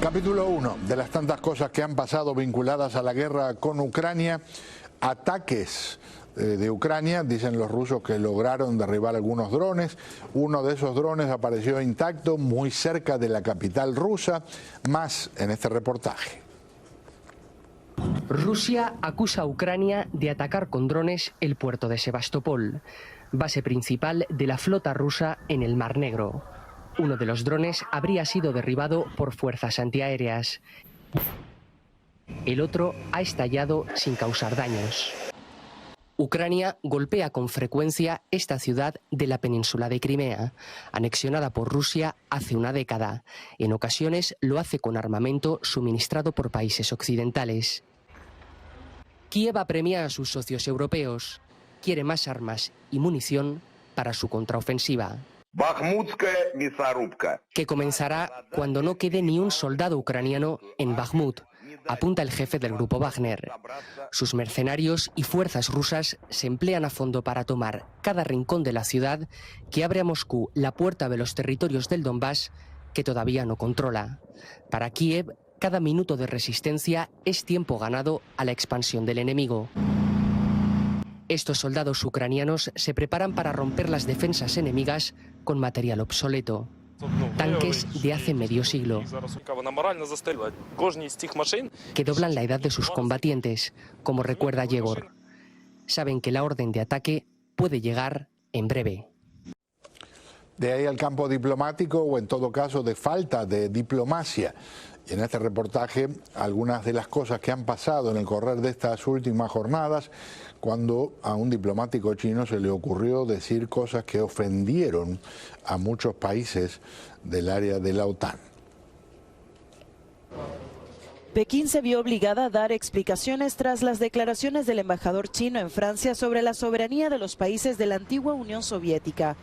Capítulo 1 de las tantas cosas que han pasado vinculadas a la guerra con Ucrania. Ataques de Ucrania, dicen los rusos que lograron derribar algunos drones. Uno de esos drones apareció intacto muy cerca de la capital rusa. Más en este reportaje. Rusia acusa a Ucrania de atacar con drones el puerto de Sebastopol, base principal de la flota rusa en el Mar Negro. Uno de los drones habría sido derribado por fuerzas antiaéreas. El otro ha estallado sin causar daños. Ucrania golpea con frecuencia esta ciudad de la península de Crimea, anexionada por Rusia hace una década. En ocasiones lo hace con armamento suministrado por países occidentales. Kiev apremia a sus socios europeos. Quiere más armas y munición para su contraofensiva, que comenzará cuando no quede ni un soldado ucraniano en Bakhmut, apunta el jefe del grupo Wagner. Sus mercenarios y fuerzas rusas se emplean a fondo para tomar cada rincón de la ciudad que abre a Moscú la puerta de los territorios del Donbass que todavía no controla. Para Kiev, cada minuto de resistencia es tiempo ganado a la expansión del enemigo. Estos soldados ucranianos se preparan para romper las defensas enemigas con material obsoleto. Tanques de hace medio siglo, que doblan la edad de sus combatientes, como recuerda Yegor. Saben que la orden de ataque puede llegar en breve. De ahí al campo diplomático, o en todo caso de falta de diplomacia. Y en este reportaje, algunas de las cosas que han pasado en el correr de estas últimas jornadas, cuando a un diplomático chino se le ocurrió decir cosas que ofendieron a muchos países del área de la OTAN. Pekín se vio obligada a dar explicaciones tras las declaraciones del embajador chino en Francia sobre la soberanía de los países de la antigua Unión Soviética.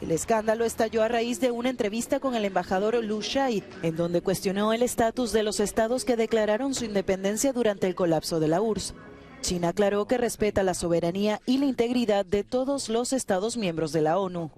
El escándalo estalló a raíz de una entrevista con el embajador Liu Sha, en donde cuestionó el estatus de los estados que declararon su independencia durante el colapso de la URSS. China aclaró que respeta la soberanía y la integridad de todos los estados miembros de la ONU.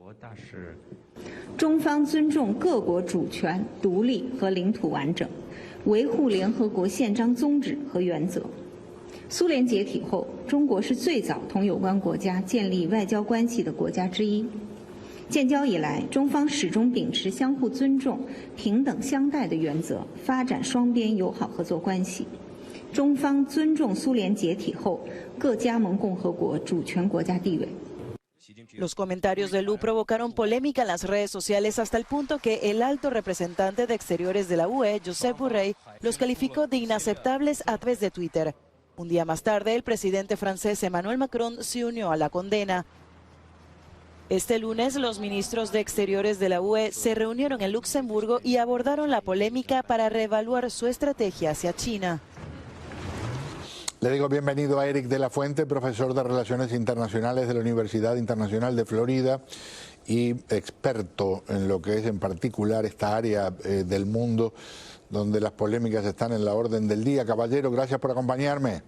Los comentarios de Liu provocaron polémica en las redes sociales hasta el punto que el alto representante de Exteriores de la UE, Josep Borrell, los calificó de inaceptables a través de Twitter. Un día más tarde, el presidente francés Emmanuel Macron se unió a la condena. Este lunes, los ministros de Exteriores de la UE se reunieron en Luxemburgo y abordaron la polémica para reevaluar su estrategia hacia China. Le digo bienvenido a Eric de la Fuente, profesor de Relaciones Internacionales de la Universidad Internacional de Florida y experto en lo que es en particular esta área del mundo donde las polémicas están en la orden del día. Caballero, gracias por acompañarme.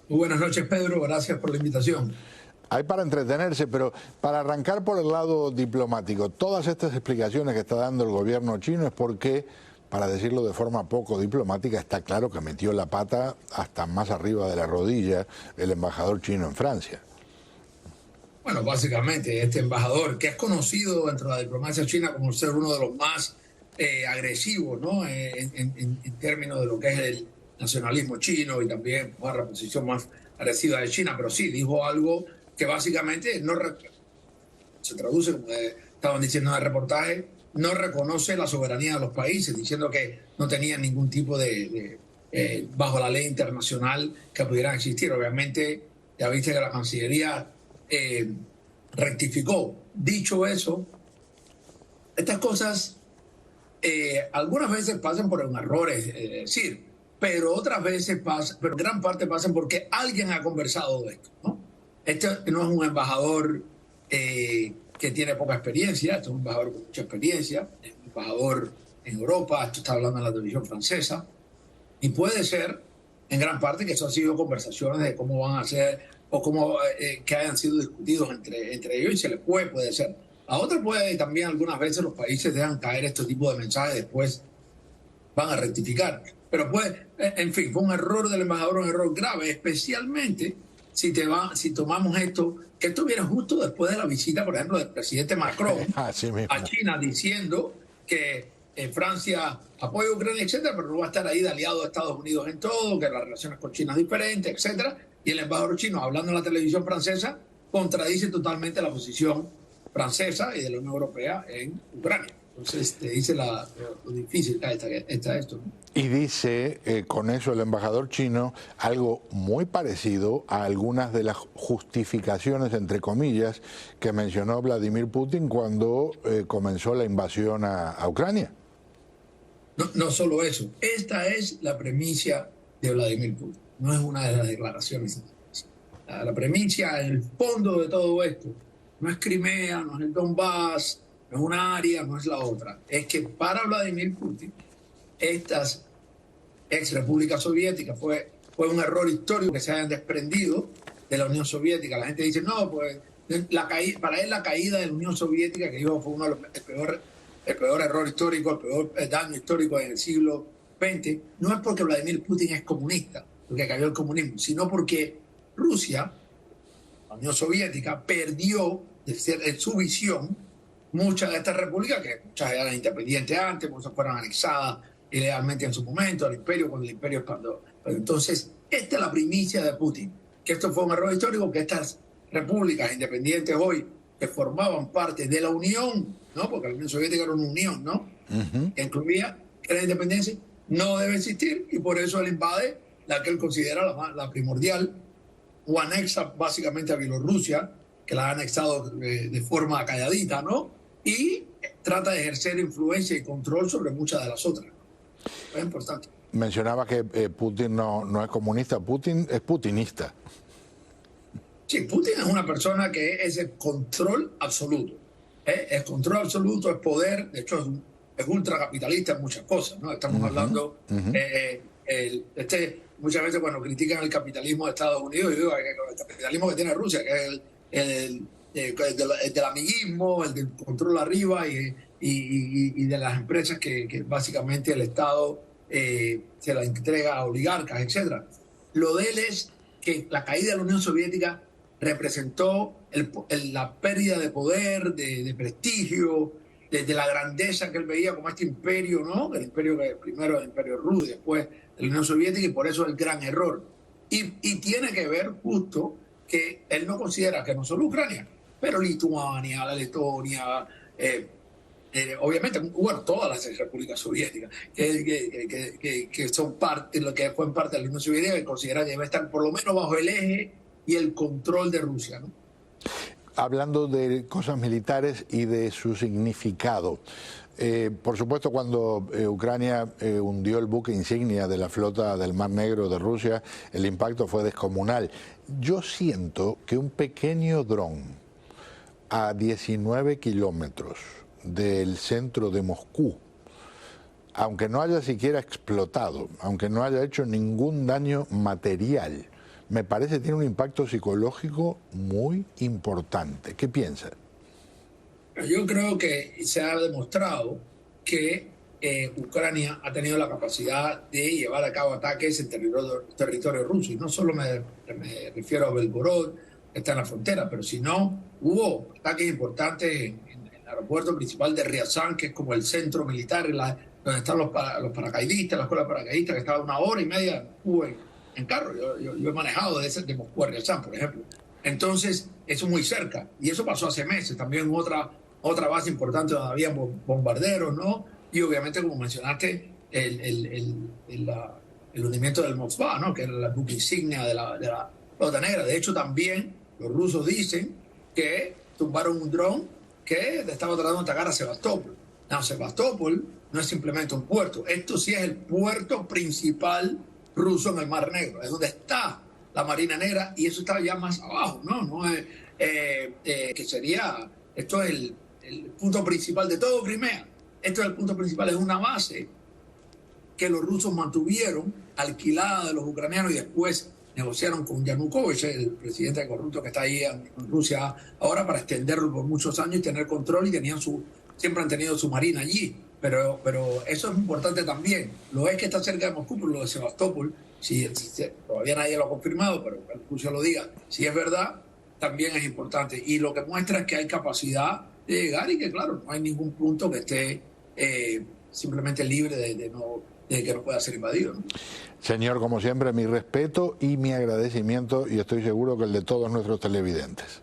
Muy buenas noches, Pedro. Gracias por la invitación. Hay para entretenerse, pero para arrancar por el lado diplomático, todas estas explicaciones que está dando el gobierno chino es porque, para decirlo de forma poco diplomática, está claro que metió la pata hasta más arriba de la rodilla el embajador chino en Francia. Bueno, básicamente este embajador, que es conocido dentro de la diplomacia china como ser uno de los más agresivos, ¿no? en términos de lo que es el nacionalismo chino y también la posición más agresiva de China, pero sí dijo algo que básicamente no se traduce, como estaban diciendo en el reportaje, no reconoce la soberanía de los países, diciendo que no tenían ningún tipo de bajo la ley internacional que pudieran existir. Obviamente, ya viste que la Cancillería rectificó. Dicho eso, estas cosas algunas veces pasan por un error, es decir, pero otras veces pasan, pero gran parte pasan porque alguien ha conversado de esto, ¿no? Este no es un embajador que tiene poca experiencia, este es un embajador con mucha experiencia, es un embajador en Europa, esto está hablando en la televisión francesa, y puede ser en gran parte que eso ha sido conversaciones de cómo van a ser o cómo que hayan sido discutidos entre ellos, y se les puede ser. A otros puede también algunas veces los países dejan caer este tipo de mensajes después van a rectificar. Pero en fin, fue un error del embajador, un error grave, especialmente si tomamos esto, que esto viene justo después de la visita, por ejemplo, del presidente Macron a China, diciendo que Francia apoya a Ucrania, etcétera, pero no va a estar ahí de aliado a Estados Unidos en todo, que las relaciones con China es diferente, etcétera. Y el embajador chino, hablando en la televisión francesa, contradice totalmente la posición francesa y de la Unión Europea en Ucrania. Entonces te dice lo difícil que está esto, ¿no? Y dice con eso el embajador chino algo muy parecido a algunas de las justificaciones, entre comillas, que mencionó Vladimir Putin cuando comenzó la invasión a Ucrania. No solo eso, esta es la premisa de Vladimir Putin, no es una de las declaraciones. La premisa, el fondo de todo esto, no es Crimea, no es el Donbass, no es una área, no es la otra. Es que para Vladimir Putin, estas ex repúblicas soviéticas fue un error histórico que se hayan desprendido de la Unión Soviética. La gente dice, no, pues para él la caída de la Unión Soviética, que dijo fue el peor error histórico, el peor daño histórico en el siglo XX, no es porque Vladimir Putin es comunista, porque cayó el comunismo, sino porque Rusia, la Unión Soviética, perdió en su visión muchas de estas repúblicas, que muchas eran independientes antes, muchas fueron anexadas ilegalmente en su momento al imperio, cuando el imperio expandió. Entonces, esta es la primicia de Putin, que esto fue un error histórico, que estas repúblicas independientes hoy, que formaban parte de la Unión, ¿no? Porque la Unión Soviética era una unión, ¿no? Que incluía que la independencia no debe existir, y por eso él invade la que él considera la primordial, o anexa básicamente a Bielorrusia, que la ha anexado de forma calladita, ¿no? Y trata de ejercer influencia y control sobre muchas de las otras. Es importante. Mencionaba que Putin no es comunista, Putin es putinista. Sí, Putin es una persona que es el control absoluto. Es control absoluto, es poder, de hecho es ultracapitalista en muchas cosas, ¿no? Estamos hablando, muchas veces cuando critican el capitalismo de Estados Unidos, yo digo el capitalismo que tiene Rusia, que es el del amiguismo, el del control arriba y de las empresas que básicamente el Estado se la entrega a oligarcas, etc. Lo de él es que la caída de la Unión Soviética representó la pérdida de poder, de prestigio, de la grandeza que él veía como este imperio, ¿no? El imperio que primero el imperio ruso y después de la Unión Soviética, y por eso es el gran error. Y tiene que ver justo que él no considera que no solo Ucrania, pero Lituania, la Letonia, obviamente, bueno, todas las repúblicas soviéticas que son parte, lo que fue en parte de la Unión Soviética, que considera que debe estar por lo menos bajo el eje y el control de Rusia, ¿no? Hablando de cosas militares y de su significado, por supuesto cuando Ucrania hundió el buque insignia de la flota del Mar Negro de Rusia, el impacto fue descomunal. Yo siento que un pequeño dron a 19 kilómetros del centro de Moscú, aunque no haya siquiera explotado, aunque no haya hecho ningún daño material, me parece que tiene un impacto psicológico muy importante. ¿Qué piensa? Yo creo que se ha demostrado que Ucrania ha tenido la capacidad de llevar a cabo ataques en territorio ruso. Y no solo me refiero a Belgorod, que está en la frontera, pero si no, hubo ataques importantes en el aeropuerto principal de Ryazán, que es como el centro militar, donde están los paracaidistas, la escuela de paracaidistas, que estaba 1 hora y media en carro. Yo he manejado de Moscú a Ryazán, por ejemplo. Entonces, eso es muy cerca. Y eso pasó hace meses. También otra base importante donde había bombarderos, ¿no? Y obviamente, como mencionaste, el hundimiento del Moskva, ¿no? Que era la buque insignia de la flota negra. De hecho, también los rusos dicen que tumbaron un dron que estaba tratando de atacar a Sebastopol. No, Sebastopol no es simplemente un puerto. Esto sí es el puerto principal ruso en el Mar Negro. Es donde está la Marina Negra, y eso está ya más abajo, ¿no? No es, que sería, esto es el punto principal de todo Crimea. Esto es el punto principal, es una base que los rusos mantuvieron alquilada de los ucranianos y después negociaron con Yanukovych, el presidente corrupto que está ahí en Rusia ahora, para extenderlo por muchos años y tener control, y siempre han tenido su marina allí. pero eso es importante también. Lo es que está cerca de Moscú, pero lo de Sebastopol, si todavía nadie lo ha confirmado, pero que Rusia lo diga, si es verdad, también es importante. Y lo que muestra es que hay capacidad de llegar y que, claro, no hay ningún punto que esté simplemente libre de que no pueda ser invadido, ¿no? Señor, como siempre, mi respeto y mi agradecimiento, y estoy seguro que el de todos nuestros televidentes.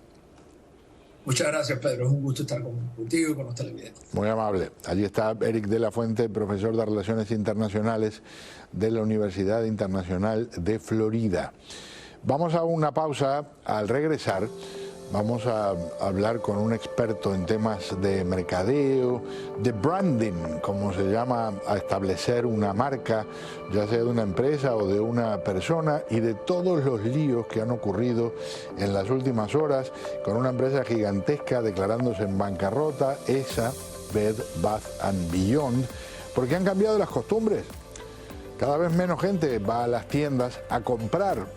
Muchas gracias, Pedro. Es un gusto estar contigo y con los televidentes. Muy amable. Allí está Eric de la Fuente, profesor de Relaciones Internacionales de la Universidad Internacional de Florida. Vamos a una pausa. Al regresar, vamos a hablar con un experto en temas de mercadeo, de branding, como se llama a establecer una marca, ya sea de una empresa o de una persona, y de todos los líos que han ocurrido en las últimas horas con una empresa gigantesca declarándose en bancarrota, esa Bed Bath & Beyond, porque han cambiado las costumbres. Cada vez menos gente va a las tiendas a comprar.